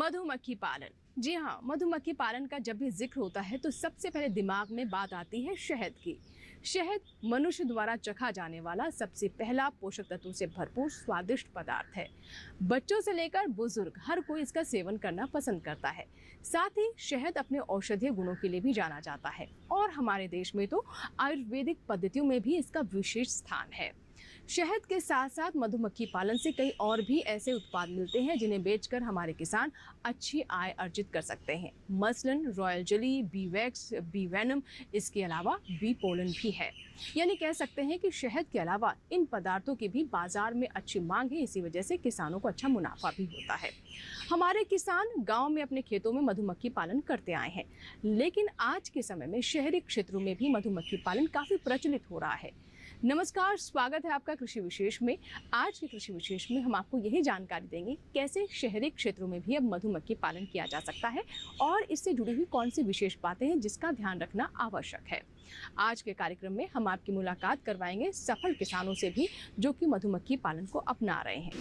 मधुमक्खी पालन। जी हाँ, मधुमक्खी पालन का जब भी जिक्र होता है तो सबसे पहले दिमाग में बात आती है शहद की। शहद मनुष्य द्वारा चखा जाने वाला सबसे पहला पोषक तत्वों से भरपूर स्वादिष्ट पदार्थ है। बच्चों से लेकर बुजुर्ग हर कोई इसका सेवन करना पसंद करता है। साथ ही शहद अपने औषधीय गुणों के लिए भी जाना जाता है और हमारे देश में तो आयुर्वेदिक पद्धतियों में भी इसका विशेष स्थान है। शहद के साथ साथ मधुमक्खी पालन से कई और भी ऐसे उत्पाद मिलते हैं जिन्हें बेचकर हमारे किसान अच्छी आय अर्जित कर सकते हैं। मसलन royal jelly, bee wax, bee venom, इसके अलावा बी पोलन भी है। यानी कह सकते हैं कि शहद के अलावा इन पदार्थों की भी बाजार में अच्छी मांग है। इसी वजह से किसानों को अच्छा मुनाफा भी होता है। हमारे किसान गांव में अपने खेतों में मधुमक्खी पालन करते आए हैं, लेकिन आज के समय में शहरी क्षेत्रों में भी मधुमक्खी पालन काफी प्रचलित हो रहा है। नमस्कार, स्वागत है आपका कृषि विशेष में। आज के कृषि विशेष में हम आपको यही जानकारी देंगे कैसे शहरी क्षेत्रों में भी अब मधुमक्खी पालन किया जा सकता है और इससे जुड़ी हुई कौन सी विशेष बातें हैं जिसका ध्यान रखना आवश्यक है। आज के कार्यक्रम में हम आपकी मुलाकात करवाएंगे सफल किसानों से भी जो कि मधुमक्खी पालन को अपना रहे हैं।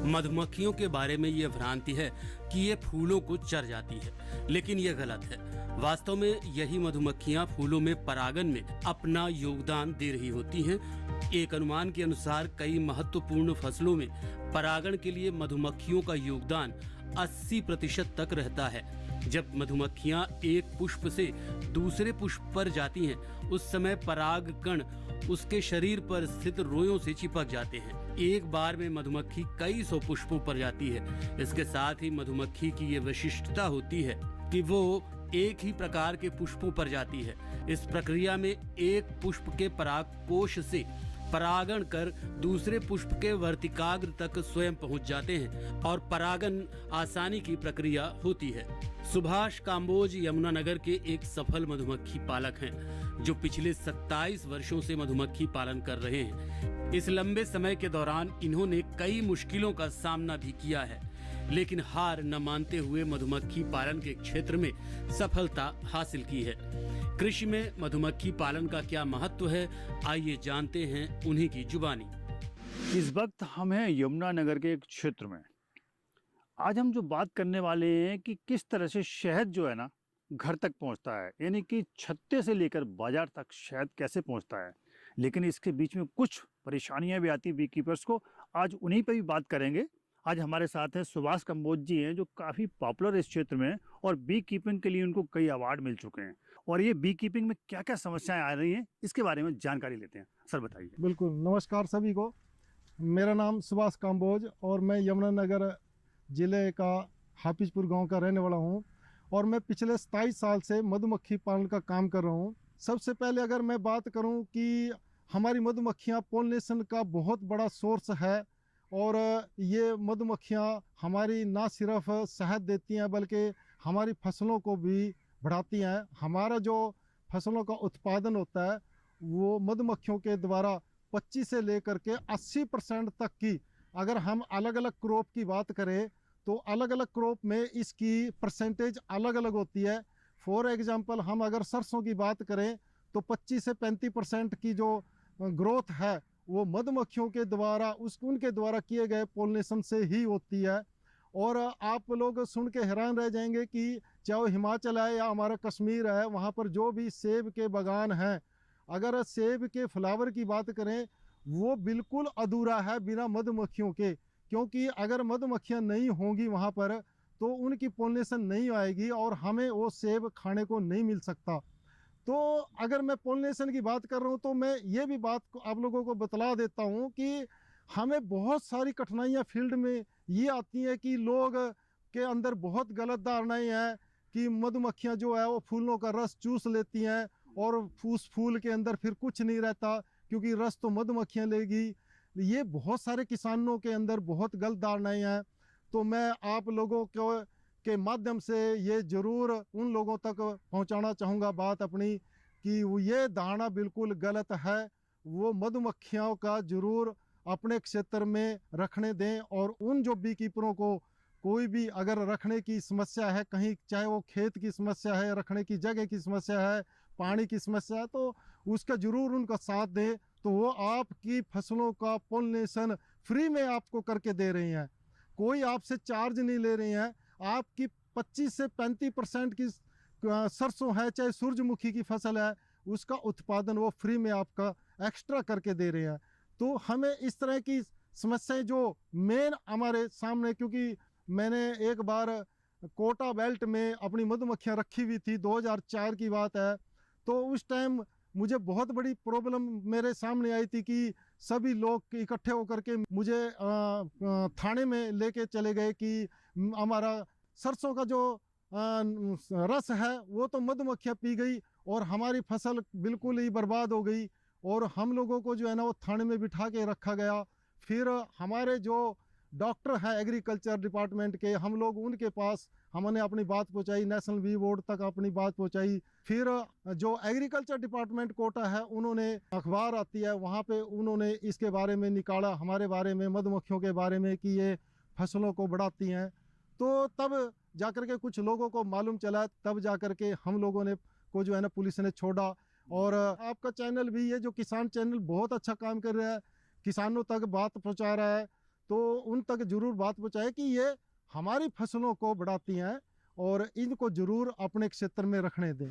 मधुमक्खियों के बारे में ये भ्रांति है कि ये फूलों को चर जाती है, लेकिन ये गलत है। वास्तव में यही मधुमक्खियां फूलों में परागन में अपना योगदान दे रही होती हैं। एक अनुमान के अनुसार कई महत्वपूर्ण फसलों में परागण के लिए मधुमक्खियों का योगदान 80% तक रहता है। जब मधुमक्खियां एक पुष्प से दूसरे पुष्प पर जाती हैं, उस समय पराग कण उसके शरीर पर स्थित रोयों से चिपक जाते हैं। एक बार में मधुमक्खी कई सौ पुष्पों पर जाती है। इसके साथ ही मधुमक्खी की ये विशिष्टता होती है कि वो एक ही प्रकार के पुष्पों पर जाती है। इस प्रक्रिया में एक पुष्प के परागकोश से परागण कर दूसरे पुष्प के वर्तिकाग्र तक स्वयं पहुंच जाते हैं और परागन आसानी की प्रक्रिया होती है। सुभाष काम्बोज यमुनानगर के एक सफल मधुमक्खी पालक हैं जो पिछले 27 वर्षों से मधुमक्खी पालन कर रहे हैं। इस लंबे समय के दौरान इन्होंने कई मुश्किलों का सामना भी किया है, लेकिन हार न मानते हुए मधुमक्खी पालन के क्षेत्र में सफलता हासिल की है। कृषि में मधुमक्खी पालन का क्या महत्व है, आइए जानते हैं उन्हीं की जुबानी। इस वक्त हम हैं यमुनानगर के एक क्षेत्र में। आज हम जो बात करने वाले हैं कि किस तरह से शहद जो है ना घर तक पहुंचता है, यानी कि छत्ते से लेकर बाजार तक शहद कैसे पहुंचता है। लेकिन इसके बीच में कुछ परेशानियां भी आती बी कीपर्स को। आज उन्हीं पे भी बात करेंगे। आज हमारे साथ हैं सुभाष काम्बोज जी हैं जो काफ़ी पॉपुलर इस क्षेत्र में और बी कीपिंग के लिए उनको कई अवार्ड मिल चुके हैं। और ये बी कीपिंग में क्या क्या समस्याएं आ रही हैं इसके बारे में जानकारी लेते हैं। सर बताइए। बिल्कुल, नमस्कार सभी को। मेरा नाम सुभाष काम्बोज और मैं यमुनानगर ज़िले का हाफिजपुर गांव का रहने वाला हूं और मैं पिछले 27 साल से मधुमक्खी पालन का काम कर रहा हूं। सबसे पहले अगर मैं बात करूं कि हमारी मधुमक्खियां पोलिनेशन का बहुत बड़ा सोर्स है और ये मधुमक्खियां हमारी ना सिर्फ शहद देती हैं बल्कि हमारी फसलों को भी बढ़ाती हैं। हमारा जो फसलों का उत्पादन होता है वो मधुमक्खियों के द्वारा 25 से लेकर के 80% तक की, अगर हम अलग अलग क्रॉप की बात करें तो अलग अलग क्रॉप में इसकी परसेंटेज अलग अलग होती है। फॉर एग्जांपल हम अगर सरसों की बात करें तो 25 से 35% की जो ग्रोथ है वो मधुमक्खियों के द्वारा उनके द्वारा किए गए पोलिनेशन से ही होती है। और आप लोग सुन के हैरान रह जाएंगे कि चाहे वो हिमाचल है या हमारा कश्मीर है, वहाँ पर जो भी सेब के बागान हैं, अगर सेब के फ्लावर की बात करें वो बिल्कुल अधूरा है बिना मधुमक्खियों के, क्योंकि अगर मधुमक्खियां नहीं होंगी वहाँ पर तो उनकी पोलिनेशन नहीं आएगी और हमें वो सेब खाने को नहीं मिल सकता। तो अगर मैं पोलिनेशन की बात कर रहा हूँ तो मैं ये भी बात आप लोगों को बतला देता हूँ कि हमें बहुत सारी कठिनाइयाँ फील्ड में ये आती हैं कि लोग के अंदर बहुत गलत धारणाएँ हैं कि मधुमक्खियाँ जो है वो फूलों का रस चूस लेती हैं और उस फूल के अंदर फिर कुछ नहीं रहता क्योंकि रस तो मधुमक्खियाँ लेगी। ये बहुत सारे किसानों के अंदर बहुत गलत धारणाएँ हैं। तो मैं आप लोगों के माध्यम से ये ज़रूर उन लोगों तक पहुंचाना चाहूँगा बात अपनी कि ये धारणा बिल्कुल गलत है। वो मधुमक्खियों का ज़रूर अपने क्षेत्र में रखने दें और उन जो बी कीपरों को कोई भी अगर रखने की समस्या है कहीं, चाहे वो खेत की समस्या है, रखने की जगह की समस्या है, पानी की समस्या है तो उसका जरूर उनका साथ दें, तो वो आपकी फसलों का पोलिनेशन फ्री में आपको करके दे रही हैं, कोई आपसे चार्ज नहीं ले रही हैं। आपकी 25 से 35% की सरसों है चाहे सूरजमुखी की फसल है, उसका उत्पादन वो फ्री में आपका एक्स्ट्रा करके दे रहे हैं। तो हमें इस तरह की समस्याएं जो मेन हमारे सामने, क्योंकि मैंने एक बार कोटा बेल्ट में अपनी मधुमक्खियां रखी हुई थी, 2004 की बात है, तो उस टाइम मुझे बहुत बड़ी प्रॉब्लम मेरे सामने आई थी कि सभी लोग इकट्ठे होकर के मुझे थाने में लेके चले गए कि हमारा सरसों का जो रस है वो तो मधुमक्खियां पी गई और हमारी फसल बिल्कुल ही बर्बाद हो गई, और हम लोगों को जो है ना वो थाने में बिठा के रखा गया। फिर हमारे जो डॉक्टर हैं एग्रीकल्चर डिपार्टमेंट के, हम लोग उनके पास हमने अपनी बात पहुंचाई, नेशनल बी बोर्ड तक अपनी बात पहुंचाई। फिर जो एग्रीकल्चर डिपार्टमेंट कोटा है, उन्होंने अखबार आती है वहाँ पे उन्होंने इसके बारे में निकाला, हमारे बारे में, मधुमक्खियों के बारे में कि ये फसलों को बढ़ाती हैं। तो तब जाकर के कुछ लोगों को मालूम चला, तब जाकर के हम लोगों ने को जो है ना पुलिस ने छोड़ा। और आपका चैनल भी, ये जो किसान चैनल बहुत अच्छा काम कर रहा है, किसानों तक बात पहुंचा रहा है, तो उन तक जरूर बात पहुंचाए कि ये हमारी फसलों को बढ़ाती हैं और इनको जरूर अपने क्षेत्र में रखने दें।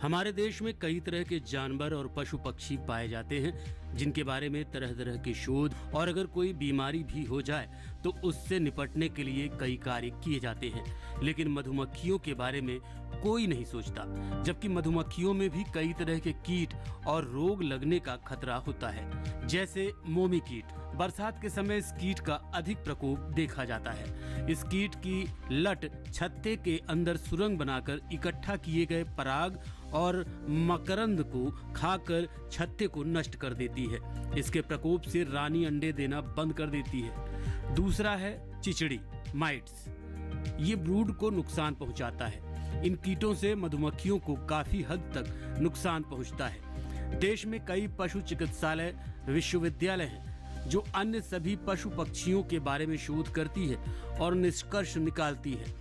हमारे देश में कई तरह के जानवर और पशु पक्षी पाए जाते हैं जिनके बारे में तरह तरह के शोध, और अगर कोई बीमारी भी हो जाए तो उससे निपटने के लिए कई कार्य किए जाते हैं, लेकिन मधुमक्खियों के बारे में कोई नहीं सोचता, जबकि मधुमक्खियों में भी कई तरह के कीट और रोग लगने का खतरा होता है। जैसे मोमी कीट, बरसात के समय इस कीट का अधिक प्रकोप देखा जाता है। इस कीट की लट छत्ते के अंदर सुरंग बनाकर इकट्ठा किए गए पराग और मकरंद को खाकर छत्ते को नष्ट कर देती है। इसके प्रकोप से रानी अंडे देना बंद कर देती है। दूसरा है चिचड़ी, माइट्स। ये ब्रूड को नुकसान पहुंचाता है। इन कीटों से मधुमक्खियों को काफी हद तक नुकसान पहुंचता है। देश में कई पशु चिकित्सालय, विश्वविद्यालय हैं जो अन्य सभी पशु पक्षियों के बारे में शोध करती है और निष्कर्ष निकालती है।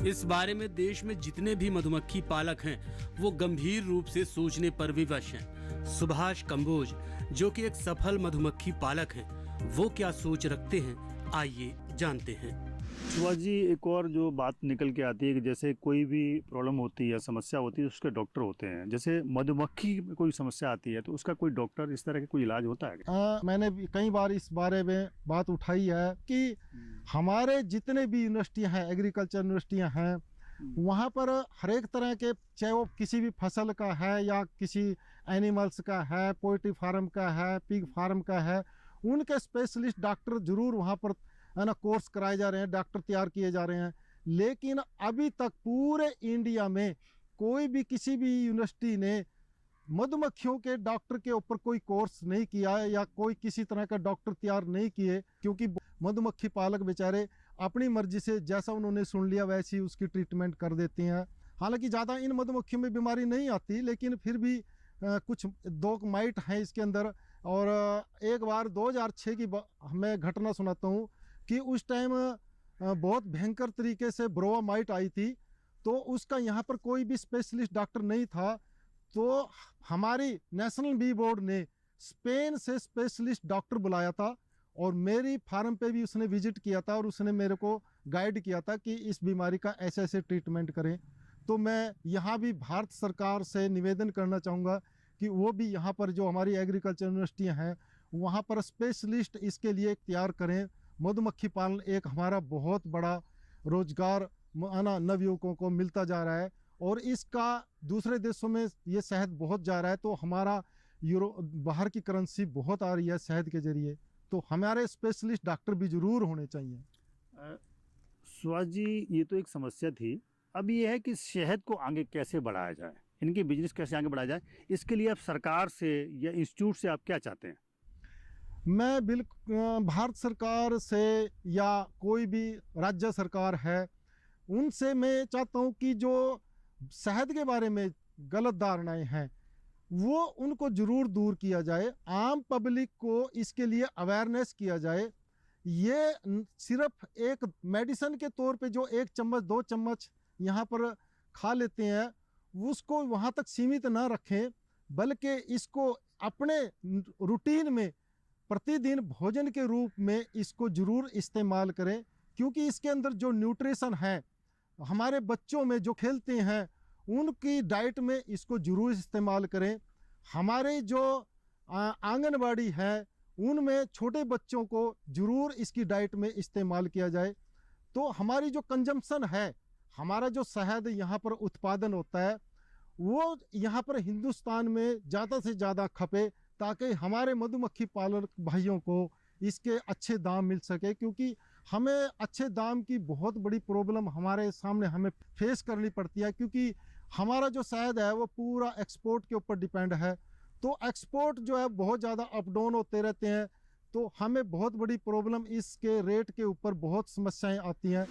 इस बारे में देश में जितने भी मधुमक्खी पालक हैं वो गंभीर रूप से सोचने पर विवश हैं। सुभाष कंबोज, जो कि एक सफल मधुमक्खी पालक हैं, वो क्या सोच रखते हैं, आइए जानते हैं। सुभाष जी, एक और जो बात निकल के आती है कि जैसे कोई भी प्रॉब्लम होती है, समस्या होती है, उसके डॉक्टर होते हैं। जैसे मधुमक्खी में कोई समस्या आती है तो उसका कोई डॉक्टर, इस तरह का कोई इलाज होता है? मैंने भी कई बार इस बारे में बात उठाई है कि हमारे जितने भी यूनिवर्सिटियां हैं, एग्रीकल्चर यूनिवर्सिटियां हैं, वहाँ पर हर एक तरह के, चाहे वो किसी भी फसल का है या किसी एनिमल्स का है, पोल्ट्री फार्म का है, पिग फार्म का है, उनके स्पेशलिस्ट डॉक्टर जरूर वहाँ पर है ना कोर्स कराए जा रहे हैं, डॉक्टर तैयार किए जा रहे हैं। लेकिन अभी तक पूरे इंडिया में कोई भी किसी भी यूनिवर्सिटी ने मधुमक्खियों के डॉक्टर के ऊपर कोई कोर्स नहीं किया है या कोई किसी तरह का डॉक्टर तैयार नहीं किए, क्योंकि मधुमक्खी पालक बेचारे अपनी मर्जी से जैसा उन्होंने सुन लिया वैसी उसकी ट्रीटमेंट कर देते हैं। हालांकि ज़्यादा इन मधुमक्खियों में बीमारी नहीं आती, लेकिन फिर भी कुछ दो माइट हैं इसके अंदर। और एक बार 2006 की मैं घटना सुनाता हूँ कि उस टाइम बहुत भयंकर तरीके से ब्रोवा माइट आई थी, तो उसका यहाँ पर कोई भी स्पेशलिस्ट डॉक्टर नहीं था। तो हमारी नेशनल बी बोर्ड ने स्पेन से स्पेशलिस्ट डॉक्टर बुलाया था और मेरी फार्म पे भी उसने विजिट किया था और उसने मेरे को गाइड किया था कि इस बीमारी का ऐसे ऐसे ट्रीटमेंट करें। तो मैं यहाँ भी भारत सरकार से निवेदन करना चाहूँगा कि वो भी यहाँ पर जो हमारी एग्रीकल्चर यूनिवर्सिटियाँ हैं वहाँ पर स्पेशलिस्ट इसके लिए तैयार करें। मधुमक्खी पालन एक हमारा बहुत बड़ा रोजगार नवयुवकों को मिलता जा रहा है और इसका दूसरे देशों में ये शहद बहुत जा रहा है, तो हमारा बाहर की करेंसी बहुत आ रही है शहद के जरिए, तो हमारे स्पेशलिस्ट डॉक्टर भी जरूर होने चाहिए। सुभाष जी, ये तो एक समस्या थी। अब ये है कि शहद को आगे कैसे बढ़ाया जाए, इनके बिजनेस कैसे आगे बढ़ाया जाए, इसके लिए आप सरकार से या इंस्टीट्यूट से आप क्या चाहते हैं? मैं बिल्कुल भारत सरकार से या कोई भी राज्य सरकार है उनसे मैं चाहता हूँ कि जो शहद के बारे में गलत धारणाएं हैं वो उनको जरूर दूर किया जाए, आम पब्लिक को इसके लिए अवेयरनेस किया जाए। ये सिर्फ एक मेडिसिन के तौर पे जो 1 चम्मच 2 चम्मच यहाँ पर खा लेते हैं उसको वहाँ तक सीमित न रखें, बल्कि इसको अपने रूटीन में प्रतिदिन भोजन के रूप में इसको ज़रूर इस्तेमाल करें, क्योंकि इसके अंदर जो न्यूट्रिशन है, हमारे बच्चों में जो खेलते हैं उनकी डाइट में इसको ज़रूर इस्तेमाल करें। हमारे जो आंगनबाड़ी है उनमें छोटे बच्चों को ज़रूर इसकी डाइट में इस्तेमाल किया जाए। तो हमारी जो कंजम्पशन है, हमारा जो शहद यहाँ पर उत्पादन होता है, वो यहाँ पर हिंदुस्तान में ज़्यादा से ज़्यादा खपे, ताकि हमारे मधुमक्खी पालक भाइयों को इसके अच्छे दाम मिल सके। क्योंकि हमें अच्छे दाम की बहुत बड़ी प्रॉब्लम हमारे सामने हमें फेस करनी पड़ती है, क्योंकि हमारा जो शहद है वो पूरा एक्सपोर्ट के ऊपर डिपेंड है। तो एक्सपोर्ट जो है बहुत ज़्यादा अप डाउन होते रहते हैं, तो हमें बहुत बड़ी प्रॉब्लम इसके रेट के ऊपर बहुत समस्याएं आती हैं।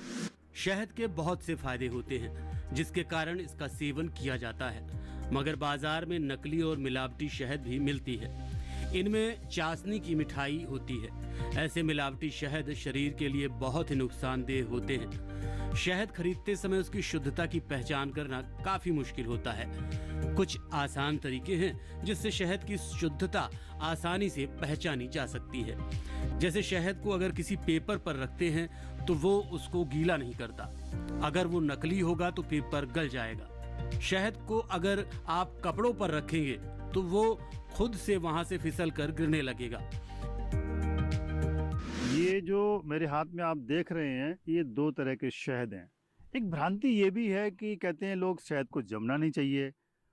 शहद के बहुत से फायदे होते हैं जिसके कारण इसका सेवन किया जाता है, मगर बाजार में नकली और मिलावटी शहद भी मिलती है। इनमें चाशनी की मिठाई होती है। ऐसे मिलावटी शहद शरीर के लिए बहुत ही नुकसानदेह होते हैं। शहद खरीदते समय उसकी शुद्धता की पहचान करना काफी मुश्किल होता है। कुछ आसान तरीके हैं जिससे शहद की शुद्धता आसानी से पहचानी जा सकती है। जैसे शहद को अगर किसी पेपर पर रखते हैं तो वो उसको गीला नहीं करता। अगर वो नकली होगा तो पेपर गल जाएगा। शहद को अगर आप कपड़ों पर रखेंगे तो वो खुद से वहां से फिसल कर गिरने लगेगा। ये जो मेरे हाथ में आप देख रहे हैं, ये दो तरह के शहद हैं। एक भ्रांति ये भी है कि कहते हैं लोग शहद को जमना नहीं चाहिए,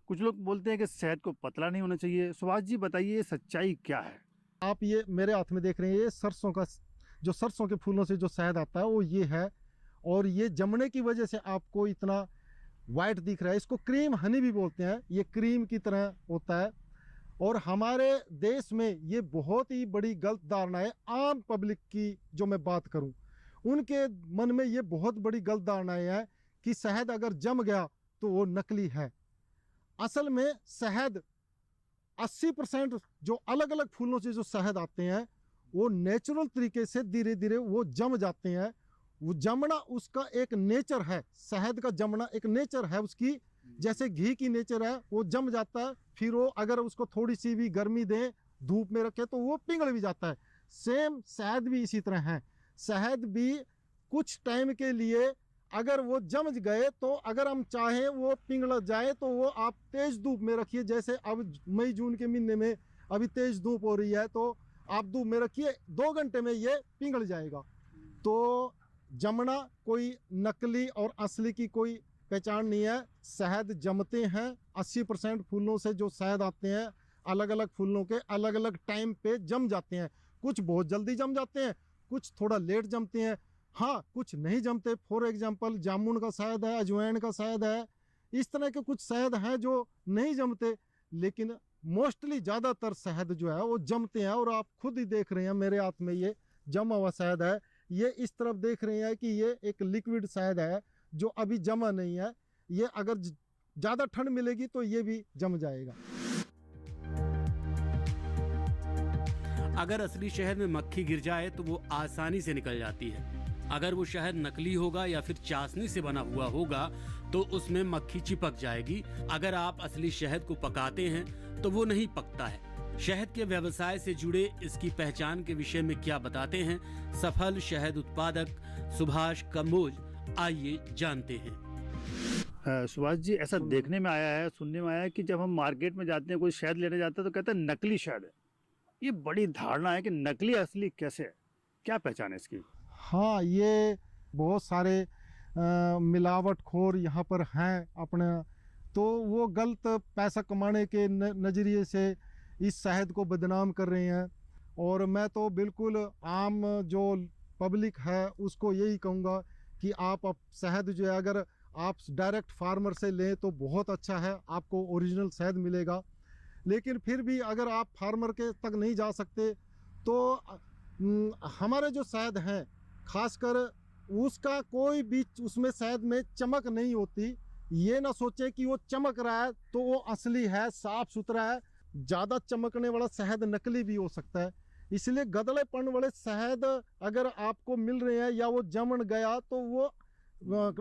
कुछ लोग बोलते हैं कि शहद को पतला नहीं होना चाहिए। सुभाष जी बताइए, सच्चाई क्या है? आप ये मेरे हाथ में देख रहे हैं, ये सरसों का जो सरसों के फूलों से जो शहद आता है वो ये है, और ये जमने की वजह से आपको इतना वाइट दिख रहा है। इसको क्रीम हनी भी बोलते हैं, ये क्रीम की तरह होता है। और हमारे देश में ये बहुत ही बड़ी गलत धारणा है। आम पब्लिक की जो मैं बात करूं, उनके मन में ये बहुत बड़ी गलत धारणाएं है कि शहद अगर जम गया तो वो नकली है। असल में शहद 80% जो अलग अलग फूलों से जो शहद आते हैं वो नेचुरल तरीके से धीरे धीरे वो जम जाते हैं। वो जमना उसका एक नेचर है, शहद का जमना एक नेचर है उसकी। जैसे घी की नेचर है, वो जम जाता है, फिर वो अगर उसको थोड़ी सी भी गर्मी दें, धूप में रखे तो वो पिघल भी जाता है। सेम शहद भी इसी तरह है। शहद भी कुछ टाइम के लिए अगर वो जम गए तो अगर हम चाहें वो पिघल जाए तो वो आप तेज धूप में रखिए। जैसे अब मई जून के महीने में अभी तेज धूप हो रही है, तो आप धूप में रखिए, 2 घंटे में ये पिघल जाएगा। तो जमना कोई नकली और असली की कोई पहचान नहीं है। शहद जमते हैं। 80% फूलों से जो शहद आते हैं अलग अलग फूलों के अलग अलग टाइम पे जम जाते हैं। कुछ बहुत जल्दी जम जाते हैं, कुछ थोड़ा लेट जमते हैं। हाँ, कुछ नहीं जमते। फॉर एग्जांपल जामुन का शहद है, अजवाइन का शहद है, इस तरह के कुछ शहद हैं जो नहीं जमते। लेकिन मोस्टली ज़्यादातर शहद जो है वो जमते हैं। और आप खुद ही देख रहे हैं मेरे हाथ में ये जमा हुआ शहद है। ये इस तरफ देख रहे हैं कि ये एक लिक्विड शहद है जो अभी जमा नहीं है। ये अगर ज़्यादा ठंड मिलेगी तो ये भी जम जाएगा। अगर असली शहद में मक्खी गिर जाए तो वो आसानी से निकल जाती है। अगर वो शहद नकली होगा या फिर चाशनी से बना हुआ होगा तो उसमें मक्खी चिपक जाएगी। अगर आप असली शहद को पकाते हैं तो वो नहीं पकता है। शहद के व्यवसाय से जुड़े इसकी पहचान के विषय में क्या बताते हैं सफल शहद उत्पादक सुभाष कंबोज, आइए जानते हैं। सुभाष जी, ऐसा देखने में आया है, सुनने में आया है कि जब हम मार्केट में जाते हैं, कोई शहद लेने जाता है तो कहते हैं नकली शहद है। ये बड़ी धारणा है कि नकली असली कैसे है, क्या पहचान है इसकी? हाँ, ये बहुत सारे मिलावटखोर यहाँ पर हैं अपने, तो वो गलत पैसा कमाने के नज़रिए से इस शहद को बदनाम कर रहे हैं। और मैं तो बिल्कुल आम जो पब्लिक है उसको यही कहूँगा कि आप शहद जो है अगर आप डायरेक्ट फार्मर से लें तो बहुत अच्छा है, आपको ओरिजिनल शहद मिलेगा। लेकिन फिर भी अगर आप फार्मर के तक नहीं जा सकते तो हमारे जो शहद हैं खासकर उसका कोई भी उसमें शहद में चमक नहीं होती। ये ना सोचे कि वो चमक रहा है तो वो असली है, साफ सुथरा है। ज़्यादा चमकने वाला शहद नकली भी हो सकता है। इसलिए गदलेपन वाले शहद अगर आपको मिल रहे हैं या वो जमन गया तो वो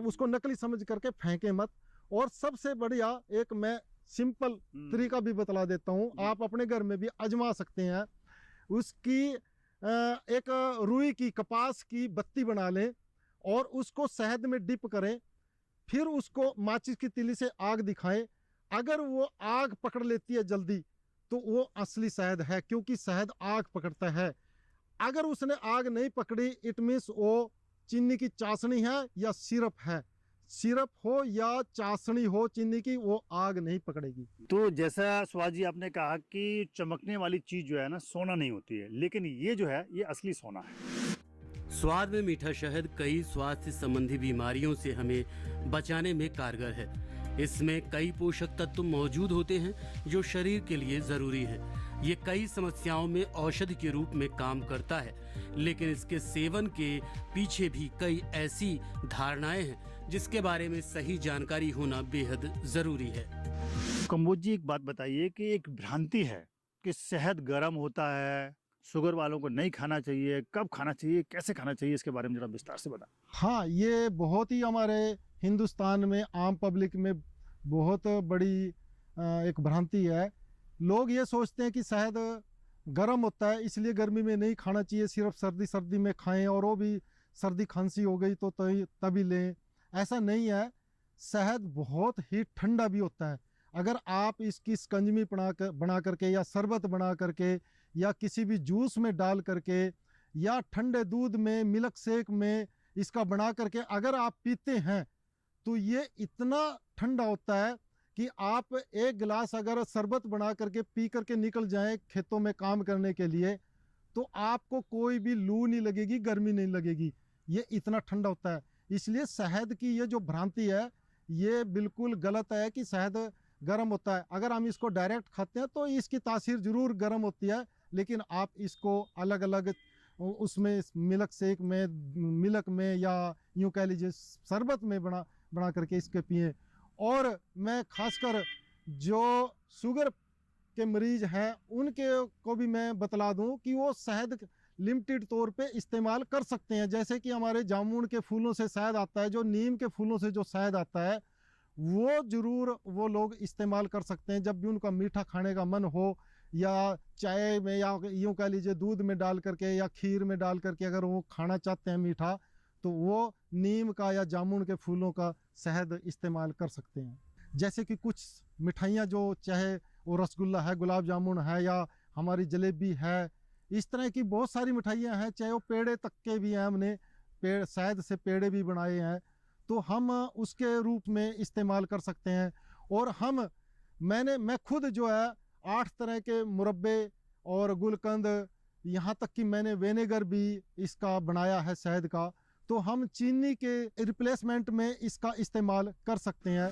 उसको नकली समझ करके फेंके मत। और सबसे बढ़िया एक मैं सिंपल तरीका भी बतला देता हूँ, आप अपने घर में भी आजमा सकते हैं। उसकी एक रुई की कपास की बत्ती बना लें और उसको शहद में डिप करें, फिर उसको माचिस की तीली से आग दिखाएं। अगर वो आग पकड़ लेती है जल्दी तो वो असली शहद है, क्योंकि शहद आग पकड़ता है। अगर उसने आग नहीं पकड़ी, इट मीन्स वो चीनी की चाशनी है या सिरप है। सिरप हो या चाशनी हो चीनी की, वो आग नहीं पकड़ेगी। तो जैसा सुभाष जी आपने कहा कि चमकने वाली चीज जो है ना सोना नहीं होती है, लेकिन ये जो है ये असली सोना है। स्वाद में मीठा शहद कई स्वास्थ्य संबंधी बीमारियों से हमें बचाने में कारगर है। इसमें कई पोषक तत्व मौजूद होते हैं जो शरीर के लिए जरूरी है। ये कई समस्याओं में औषधि के रूप में काम करता है, लेकिन इसके सेवन के पीछे भी कई ऐसी धारणाएं हैं जिसके बारे में सही जानकारी होना बेहद जरूरी है। कंबोज जी एक बात बताइए कि एक भ्रांति है कि शहद गर्म होता है, शुगर वालों को नहीं खाना चाहिए, कब खाना चाहिए, कैसे खाना चाहिए, इसके बारे में जरा विस्तार से बताएं। हाँ, ये बहुत ही हमारे हिंदुस्तान में आम पब्लिक में बहुत बड़ी एक भ्रांति है। लोग ये सोचते हैं कि शहद गर्म होता है इसलिए गर्मी में नहीं खाना चाहिए, सिर्फ सर्दी में खाएं, और वो भी सर्दी खांसी हो गई तो तभी लें। ऐसा नहीं है, शहद बहुत ही ठंडा भी होता है। अगर आप इसकी स्कंजमी बना करके या शरबत बना करके या किसी भी जूस में डाल करके या ठंडे दूध में, मिल्क शेक में इसका बना करके अगर आप पीते हैं तो ये इतना ठंडा होता है कि आप एक गिलास अगर शरबत बना करके पी करके निकल जाएं खेतों में काम करने के लिए तो आपको कोई भी लू नहीं लगेगी, गर्मी नहीं लगेगी। ये इतना ठंडा होता है। इसलिए शहद की ये जो भ्रांति है ये बिल्कुल गलत है कि शहद गर्म होता है। अगर हम इसको डायरेक्ट खाते हैं तो इसकी तासीर ज़रूर गर्म होती है, लेकिन आप इसको अलग अलग उसमें मिल्क शेक में, मिल्क में या यूँ कह लीजिए शरबत में बना करके इसके पिए। और मैं खासकर जो शुगर के मरीज़ हैं उनके को भी मैं बतला दूं कि वो शहद लिमिटेड तौर पे इस्तेमाल कर सकते हैं। जैसे कि हमारे जामुन के फूलों से शहद आता है, जो नीम के फूलों से जो शहद आता है वो ज़रूर वो लोग इस्तेमाल कर सकते हैं जब भी उनका मीठा खाने का मन हो, या चाय में या यूँ कह लीजिए दूध में डाल करके या खीर में डाल करके अगर वो खाना चाहते हैं मीठा तो वो नीम का या जामुन के फूलों का शहद इस्तेमाल कर सकते हैं। जैसे कि कुछ मिठाइयाँ जो चाहे वो रसगुल्ला है, गुलाब जामुन है या हमारी जलेबी है, इस तरह की बहुत सारी मिठाइयाँ हैं, चाहे वो पेड़े तक के भी हैं, हमने शहद से पेड़े भी बनाए हैं, तो हम उसके रूप में इस्तेमाल कर सकते हैं। और मैं खुद जो है 8 तरह के मुरब्बे और गुलकंद, यहाँ तक कि मैंने विनेगर भी इसका बनाया है शहद का, तो हम चीनी के रिप्लेसमेंट में इसका इस्तेमाल कर सकते हैं।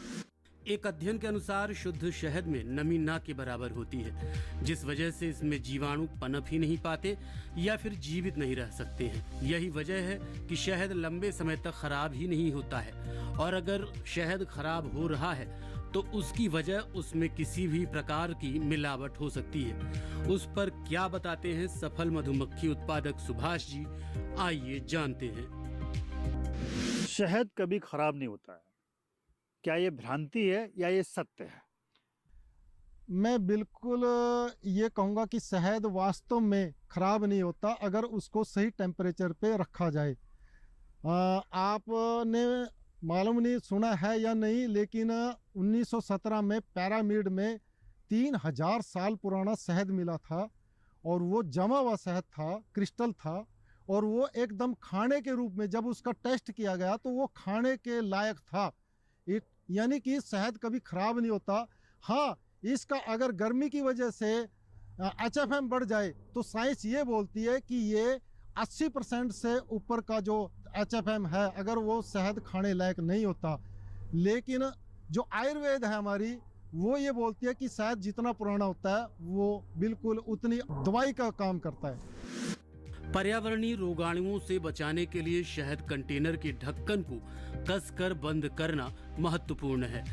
एक अध्ययन के अनुसार शुद्ध शहद में नमी ना के बराबर होती है, जिस वजह से इसमें जीवाणु पनप ही नहीं पाते या फिर जीवित नहीं रह सकते हैं। यही वजह है कि शहद लंबे समय तक खराब ही नहीं होता है, और अगर शहद खराब हो रहा है तो उसकी वजह उसमें किसी भी प्रकार की मिलावट हो सकती है। उस पर क्या बताते हैं सफल मधुमक्खी उत्पादक सुभाष जी, आइए जानते हैं। शहद कभी खराब नहीं होता है, क्या ये भ्रांति है या ये सत्य है? मैं बिल्कुल ये कहूँगा कि शहद वास्तव में ख़राब नहीं होता अगर उसको सही टेम्परेचर पे रखा जाए। आपने मालूम नहीं सुना है या नहीं, लेकिन 1917 में पिरामिड में 3000 साल पुराना शहद मिला था, और वो जमा हुआ शहद था, क्रिस्टल था, और वो एकदम खाने के रूप में जब उसका टेस्ट किया गया तो वो खाने के लायक था। यानी कि शहद कभी ख़राब नहीं होता। हाँ, इसका अगर गर्मी की वजह से HFM बढ़ जाए तो साइंस ये बोलती है कि ये 80% से ऊपर का जो HFM है अगर वो शहद खाने लायक नहीं होता। लेकिन जो आयुर्वेद है हमारी, वो ये बोलती है कि शहद जितना पुराना होता है वो बिल्कुल उतनी दवाई का काम करता है। पर्यावरणीय रोगाणुओं से बचाने के लिए शहद कंटेनर के ढक्कन को कसकर बंद करना महत्वपूर्ण है,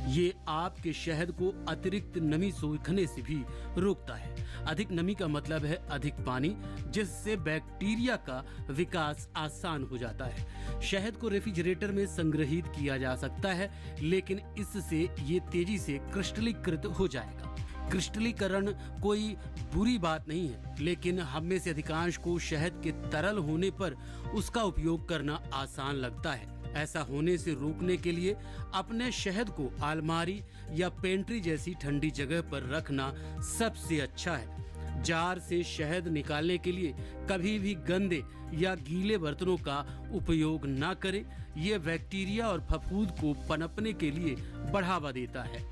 ये आपके शहद को अतिरिक्त नमी सोखने से भी रोकता है। अधिक नमी का मतलब है अधिक पानी, जिससे बैक्टीरिया का विकास आसान हो जाता है। शहद को रेफ्रिजरेटर में संग्रहित किया जा सकता है, लेकिन इससे ये तेजी से क्रिस्टलीकृत हो जाएगा। क्रिस्टलीकरण कोई बुरी बात नहीं है, लेकिन हम में से अधिकांश को शहद के तरल होने पर उसका उपयोग करना आसान लगता है। ऐसा होने से रोकने के लिए अपने शहद को अलमारी या पेंट्री जैसी ठंडी जगह पर रखना सबसे अच्छा है। जार से शहद निकालने के लिए कभी भी गंदे या गीले बर्तनों का उपयोग न करें। यह बैक्टीरिया और फफूंद को पनपने के लिए बढ़ावा देता है।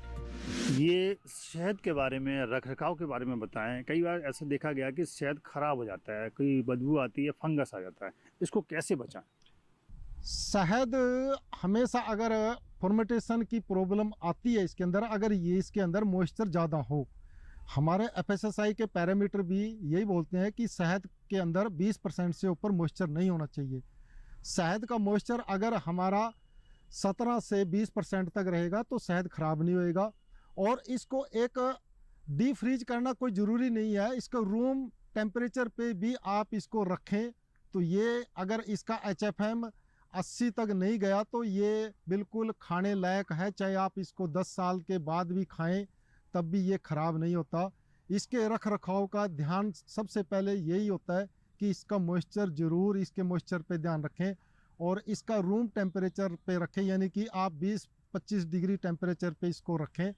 ये शहद के बारे में, रखरखाव के बारे में बताएं। कई बार ऐसा देखा गया कि शहद खराब हो जाता है, कोई बदबू आती है, फंगस आ जाता है, इसको कैसे बचाएं? शहद हमेशा अगर फर्मेंटेशन की प्रॉब्लम आती है इसके अंदर, अगर ये इसके अंदर मॉइस्चर ज़्यादा हो, हमारे FSSAI के पैरामीटर भी यही बोलते हैं कि शहद के अंदर 20% से ऊपर मॉइस्चर नहीं होना चाहिए। शहद का मॉइस्चर अगर हमारा 17 से 20% तक रहेगा तो शहद खराब नहीं होएगा। और इसको एक डीप फ्रीज करना कोई ज़रूरी नहीं है, इसको रूम टेम्परेचर पे भी आप इसको रखें तो ये अगर इसका HFM 80 तक नहीं गया तो ये बिल्कुल खाने लायक है। चाहे आप इसको 10 साल के बाद भी खाएं तब भी ये ख़राब नहीं होता। इसके रख रखाव का ध्यान सबसे पहले यही होता है कि इसका मॉइस्चर ज़रूर, इसके मॉइस्चर पे ध्यान रखें और इसका रूम टेम्परेचर पे रखें, यानी कि आप 20-25 डिग्री टेम्परेचर पे इसको रखें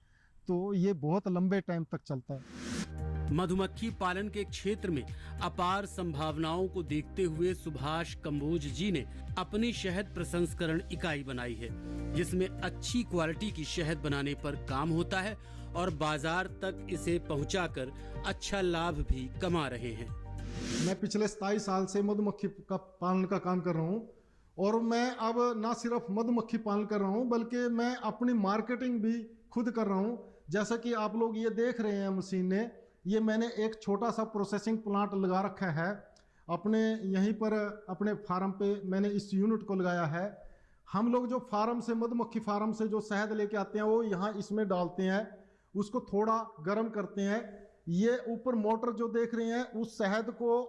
तो ये बहुत लंबे टाइम तक चलता है। मधुमक्खी पालन के क्षेत्र में अपार संभावनाओं को देखते हुए सुभाष कंबोज जी ने अपनी शहद प्रसंस्करण इकाई बनाई है, जिसमें अच्छी क्वालिटी की शहद बनाने पर काम होता है और बाजार तक इसे पहुंचाकर अच्छा लाभ भी कमा रहे हैं। मैं पिछले 27 साल से मधुमक्खी का पालन का काम कर रहा हूँ और मैं अब ना सिर्फ मधुमक्खी पालन कर रहा हूँ बल्कि मैं अपनी मार्केटिंग भी खुद कर रहा हूँ। जैसा कि आप लोग ये देख रहे हैं मशीन ने, ये मैंने एक छोटा सा प्रोसेसिंग प्लांट लगा रखा है अपने यहीं पर, अपने फार्म पे मैंने इस यूनिट को लगाया है। हम लोग जो फार्म से, मधुमक्खी फार्म से जो शहद लेके आते हैं वो यहाँ इसमें डालते हैं, उसको थोड़ा गर्म करते हैं। ये ऊपर मोटर जो देख रहे हैं उस शहद को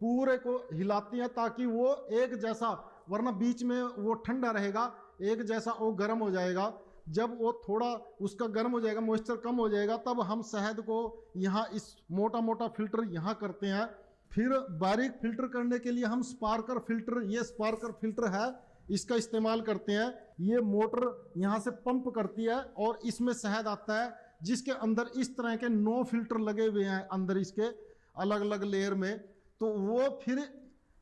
पूरे को हिलाते हैं ताकि वो एक जैसा, वरना बीच में वो ठंडा रहेगा, एक जैसा वो गर्म हो जाएगा। जब वो थोड़ा उसका गर्म हो जाएगा, मॉइस्चर कम हो जाएगा, तब हम शहद को यहाँ इस मोटा मोटा फिल्टर यहाँ करते हैं। फिर बारीक फिल्टर करने के लिए हम स्पार्कर फिल्टर, ये स्पार्कर फिल्टर है, इसका इस्तेमाल करते हैं। ये मोटर यहाँ से पंप करती है और इसमें शहद आता है, जिसके अंदर इस तरह के 9 फिल्टर लगे हुए हैं अंदर इसके अलग अलग लेयर में। तो वो फिर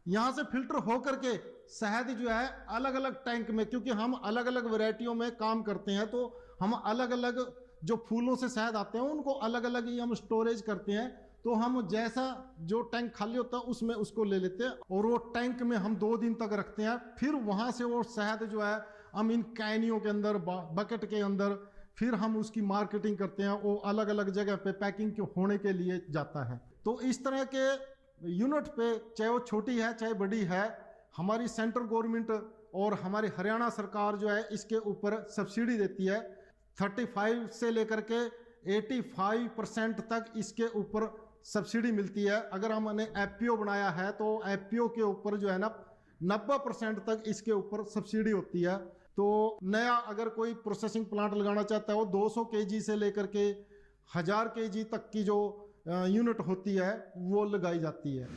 यहाँ से फिल्टर हो करके शहद जो है अलग अलग टैंक में, क्योंकि हम अलग अलग वैरायटियों में काम करते हैं तो हम अलग अलग जो फूलों से शहद आते हैं उनको अलग अलग ही हम स्टोरेज करते हैं। तो हम जैसा जो टैंक खाली होता है उसमें उसको ले लेते हैं और वो टैंक में हम 2 दिन तक रखते हैं। फिर वहाँ से वो शहद जो है हम इन कैनियों के अंदर, बकेट के अंदर, फिर हम उसकी मार्केटिंग करते हैं। वो अलग अलग जगह पे पैकिंग होने के लिए जाता है। तो इस तरह के यूनिट पे, चाहे वो छोटी है चाहे बड़ी है, हमारी सेंट्रल गवर्नमेंट और हमारी हरियाणा सरकार जो है इसके ऊपर सब्सिडी देती है। 35 से लेकर के 85% तक इसके ऊपर सब्सिडी मिलती है। अगर हमने FPO बनाया है तो FPO के ऊपर जो है ना 90% तक इसके ऊपर सब्सिडी होती है। तो नया अगर कोई प्रोसेसिंग प्लांट लगाना चाहता है वो 200 kg से लेकर के 1000 kg तक की जो यूनिट होती है वो लगाई जाती है।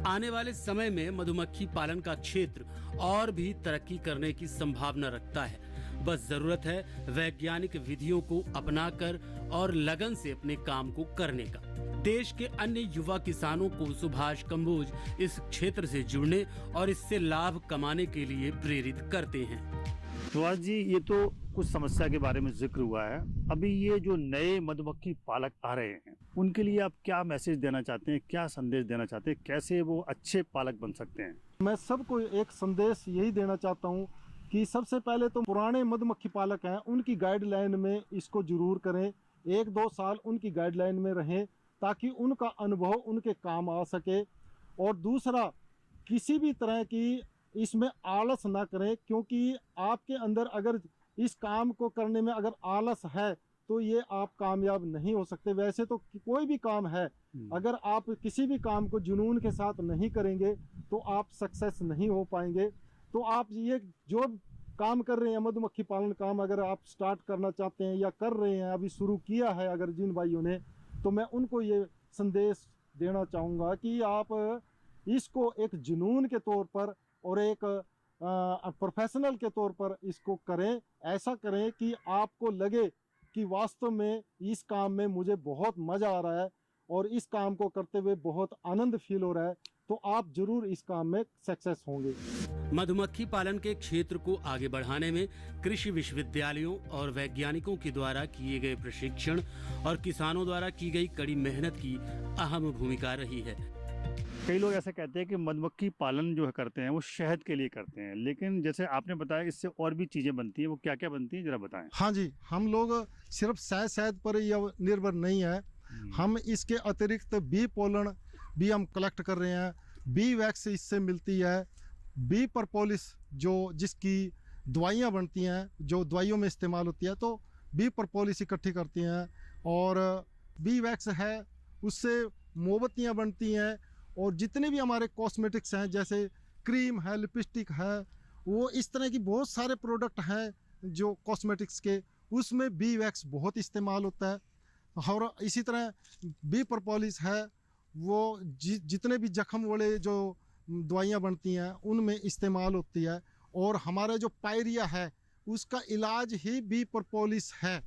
आने वाले समय में मधुमक्खी पालन का क्षेत्र और भी तरक्की करने की संभावना रखता है। बस जरूरत है वैज्ञानिक विधियों को अपनाकर और लगन से अपने काम को करने का। देश के अन्य युवा किसानों को सुभाष कंबोज इस क्षेत्र से जुड़ने और इससे लाभ कमाने के लिए प्रेरित करते हैं। सुभाष जी, ये तो कुछ समस्या के बारे में जिक्र हुआ है। अभी ये जो नए मधुमक्खी पालक आ रहे हैं उनके लिए आप क्या मैसेज देना चाहते हैं, क्या संदेश देना चाहते हैं, कैसे वो अच्छे पालक बन सकते हैं? मैं सबको एक संदेश यही देना चाहता हूँ कि सबसे पहले तो पुराने मधुमक्खी पालक हैं उनकी गाइडलाइन में इसको जरूर करें, 1-2 साल उनकी गाइडलाइन में रहें ताकि उनका अनुभव उनके काम आ सके। और दूसरा, किसी भी तरह की इसमें आलस ना करें, क्योंकि आपके अंदर अगर इस काम को करने में अगर आलस है तो ये आप कामयाब नहीं हो सकते। वैसे तो कोई भी काम है, अगर आप किसी भी काम को जुनून के साथ नहीं करेंगे तो आप सक्सेस नहीं हो पाएंगे। तो आप ये जो काम कर रहे हैं मधुमक्खी पालन काम, अगर आप स्टार्ट करना चाहते हैं या कर रहे हैं, अभी शुरू किया है अगर जिन भाइयों ने, तो मैं उनको ये संदेश देना चाहूँगा कि आप इसको एक जुनून के तौर पर और एक प्रोफेशनल के तौर पर इसको करें। ऐसा करें कि आपको लगे कि वास्तव में इस काम में मुझे बहुत मज़ा आ रहा है और इस काम को करते हुए बहुत आनंद फील हो रहा है, तो आप जरूर इस काम में सक्सेस होंगे। मधुमक्खी पालन के क्षेत्र को आगे बढ़ाने में कृषि विश्वविद्यालयों और वैज्ञानिकों के द्वारा किए गए प्रशिक्षण और किसानों द्वारा की गई कड़ी मेहनत की अहम भूमिका रही है। कई लोग ऐसे कहते हैं कि मधुमक्खी पालन जो है करते हैं वो शहद के लिए करते हैं, लेकिन जैसे आपने बताया इससे और भी चीज़ें बनती हैं, वो क्या क्या बनती हैं जरा बताएं। हाँ जी, हम लोग सिर्फ शहद पर ही निर्भर नहीं है, हम इसके अतिरिक्त बी पोलन भी हम कलेक्ट कर रहे हैं, बी वैक्स इससे मिलती है, बी परपोलिस जो जिसकी दवाइयाँ बनती हैं, जो दवाइयों में इस्तेमाल होती है, तो बी परपोलिस इकट्ठी करती हैं, और बी वैक्स है उससे मोमबत्तियाँ बनती हैं, और जितने भी हमारे कॉस्मेटिक्स हैं जैसे क्रीम है, लिपस्टिक है, वो इस तरह की बहुत सारे प्रोडक्ट हैं जो कॉस्मेटिक्स के, उसमें बी वैक्स बहुत इस्तेमाल होता है। और इसी तरह बी परपोलिस है, वो जितने भी जख्म वाले जो दवाइयाँ बनती हैं उनमें इस्तेमाल होती है, और हमारा जो पायरिया है उसका इलाज ही बी परपोलिस है।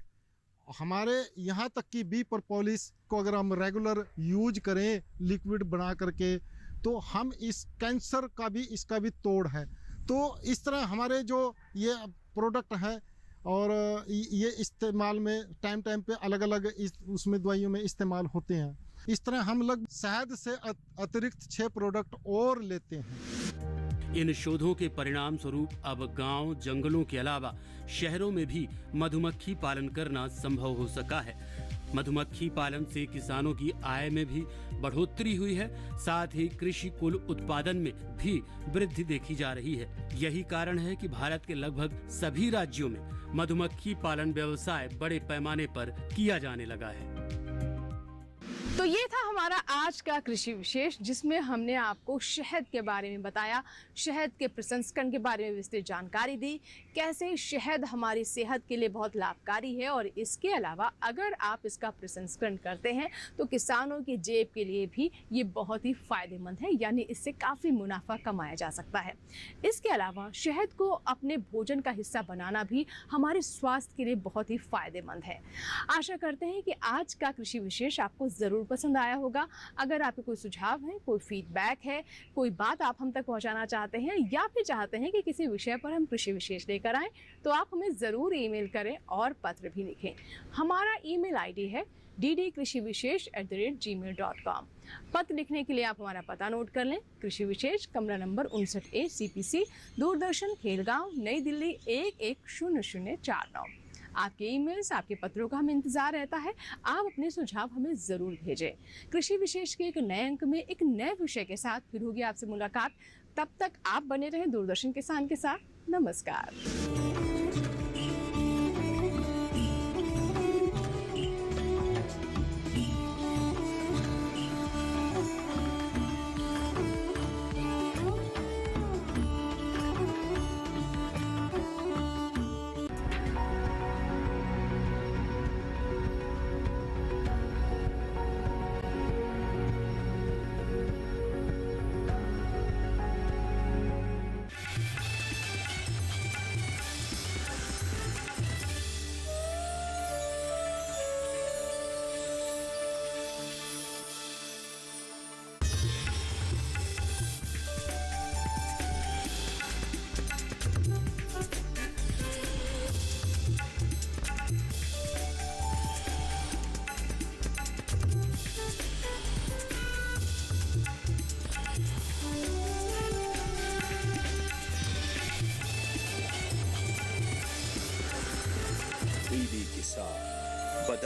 हमारे यहाँ तक कि बी परपोलिस को अगर हम रेगुलर यूज करें लिक्विड बना करके, तो हम इस कैंसर का भी इसका भी तोड़ है। तो इस तरह हमारे जो ये प्रोडक्ट हैं और ये इस्तेमाल में टाइम पे अलग अलग उसमें दवाइयों में इस्तेमाल होते हैं। इस तरह हम लोग शहद से अतिरिक्त 6 प्रोडक्ट और लेते हैं। इन शोधों के परिणाम स्वरूप अब गांव, जंगलों के अलावा शहरों में भी मधुमक्खी पालन करना संभव हो सका है। मधुमक्खी पालन से किसानों की आय में भी बढ़ोतरी हुई है, साथ ही कृषि कुल उत्पादन में भी वृद्धि देखी जा रही है। यही कारण है कि भारत के लगभग सभी राज्यों में मधुमक्खी पालन व्यवसाय बड़े पैमाने पर किया जाने लगा है। तो ये था हमारा आज का कृषि विशेष, जिसमें हमने आपको शहद के बारे में बताया, शहद के प्रसंस्करण के बारे में विस्तृत जानकारी दी, कैसे शहद हमारी सेहत के लिए बहुत लाभकारी है, और इसके अलावा अगर आप इसका प्रसंस्करण करते हैं तो किसानों की जेब के लिए भी ये बहुत ही फायदेमंद है, यानी इससे काफ़ी मुनाफा कमाया जा सकता है। इसके अलावा शहद को अपने भोजन का हिस्सा बनाना भी हमारे स्वास्थ्य के लिए बहुत ही फायदेमंद है। आशा करते हैं कि आज का कृषि विशेष आपको ज़रूर पसंद आया होगा। अगर आपके कोई सुझाव है, कोई फीडबैक है, कोई बात आप हम तक पहुंचाना चाहते हैं, या फिर चाहते हैं कि किसी विषय पर हम कृषि विशेष लेकर आएं, तो आप हमें ज़रूर ईमेल करें और पत्र भी लिखें। हमारा ईमेल आईडी है ddkrishivishesh@gmail.com। पत्र लिखने के लिए आप हमारा पता नोट कर लें। कृषि विशेष, कमरा number 59A CPC, Doordarshan, Khelgaon, नई दिल्ली 110049। आपके ईमेल्स, आपके पत्रों का हमें इंतजार रहता है। आप अपने सुझाव हमें ज़रूर भेजें। कृषि विशेष के एक नए अंक में एक नए विषय के साथ फिर होगी आपसे मुलाकात। तब तक आप बने रहें दूरदर्शन किसान के साथ। नमस्कार।